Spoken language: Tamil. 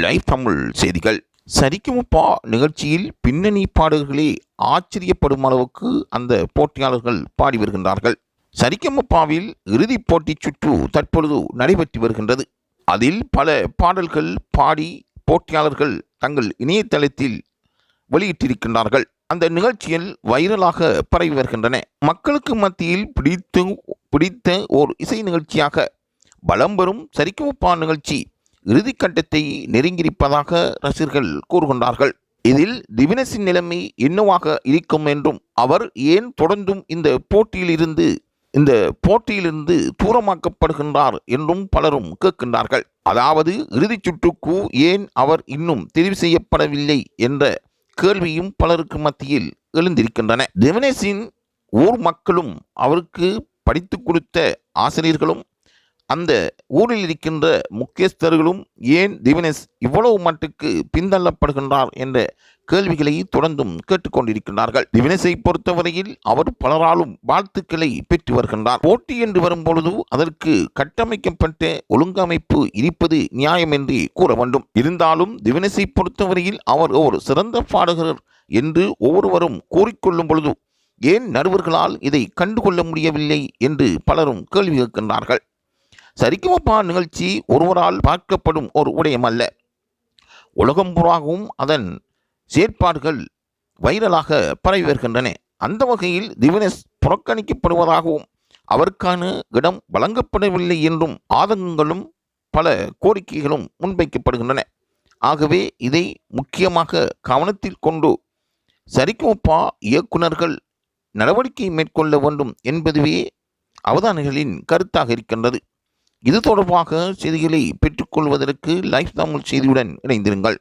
லைவ் தமிழ் செய்திகள். சரிகமபா நிகழ்ச்சியில் பின்னணி பாடல்களே ஆச்சரியப்படும் அளவுக்கு அந்த போட்டியாளர்கள் பாடி வருகின்றார்கள். சரிகமபாவில் இறுதிப் போட்டி சுற்று தற்பொழுது நடைபெற்று வருகின்றது. அதில் பல பாடல்கள் பாடி போட்டியாளர்கள் தங்கள் இணையதளத்தில் வெளியிட்டிருக்கின்றார்கள். அந்த நிகழ்ச்சியில் வைரலாக பரவி வருகின்றன. மக்களுக்கு மத்தியில் பிடித்த ஓர் இசை நிகழ்ச்சியாக வலம் வரும் சரிகமபா நிகழ்ச்சி இறுதிக்கட்டத்தை நெருங்கியிருப்பதாக ரசிகர்கள் கூறுகின்றார்கள். இதில் திவினஸின் நிலைமை என்னவாக இருக்கும் என்றும் அவர் ஏன் தொடர்ந்தும் இந்த போட்டியிலிருந்து தூரமாக்கப்படுகின்றார் என்றும் பலரும் கேட்கின்றார்கள். அதாவது இறுதிச் சுற்றுக்கு ஏன் அவர் இன்னும் தெரிவு செய்யப்படவில்லை என்ற கேள்வியும் பலருக்கு மத்தியில் எழுந்திருக்கின்றன. திவினஸின் ஊர் மக்களும் அவருக்கு படித்து கொடுத்த ஆசிரியர்களும் அந்த ஊரில் இருக்கின்ற முக்கியஸ்தர்களும் ஏன் திவினஸ் இவ்வளவு மட்டுக்கு பின்தள்ளப்படுகின்றார் என்ற கேள்விகளை தொடர்ந்தும் கேட்டுக்கொண்டிருக்கின்றார்கள். திவினஸை பொறுத்தவரையில் அவர் பலராலும் வாழ்த்துக்களை பெற்று வருகின்றார். போட்டி என்று வரும்பொழுது அதற்கு கட்டமைக்கப்பட்ட ஒழுங்கமைப்பு இருப்பது நியாயம் என்று கூற வேண்டும். இருந்தாலும் திவினஸை பொறுத்தவரையில் அவர் ஒரு சிறந்த பாடகர் என்று ஒவ்வொருவரும் கூறிக்கொள்ளும் பொழுது ஏன் நடுவர்களால் இதை கண்டுகொள்ள முடியவில்லை என்று பலரும் கேள்வி கேட்கின்றார்கள். சரிகமபா நிகழ்ச்சி ஒருவரால் பார்க்கப்படும் ஒரு விடயம் அல்ல. உலகம் பூராகவும் அதன் செயற்பாடுகள் வைரலாக பரவி வருகின்றன. அந்த வகையில் திவினஸ் புறக்கணிக்கப்படுவதாகவும் அவருக்கான இடம் வழங்கப்படவில்லை என்றும் ஆதங்கங்களும் பல கோரிக்கைகளும் முன்வைக்கப்படுகின்றன. ஆகவே இதை முக்கியமாக கவனத்தில் கொண்டு சரிகமபா இயக்குநர்கள் நடவடிக்கை மேற்கொள்ள வேண்டும் என்பதுவே அவதானிகளின் கருத்தாக இருக்கின்றது. இது தொடர்பாக செய்திகளை பெற்றுக்கொள்வதற்கு லைவ் தமிழ் செய்தியுடன் இணைந்திருங்கள்.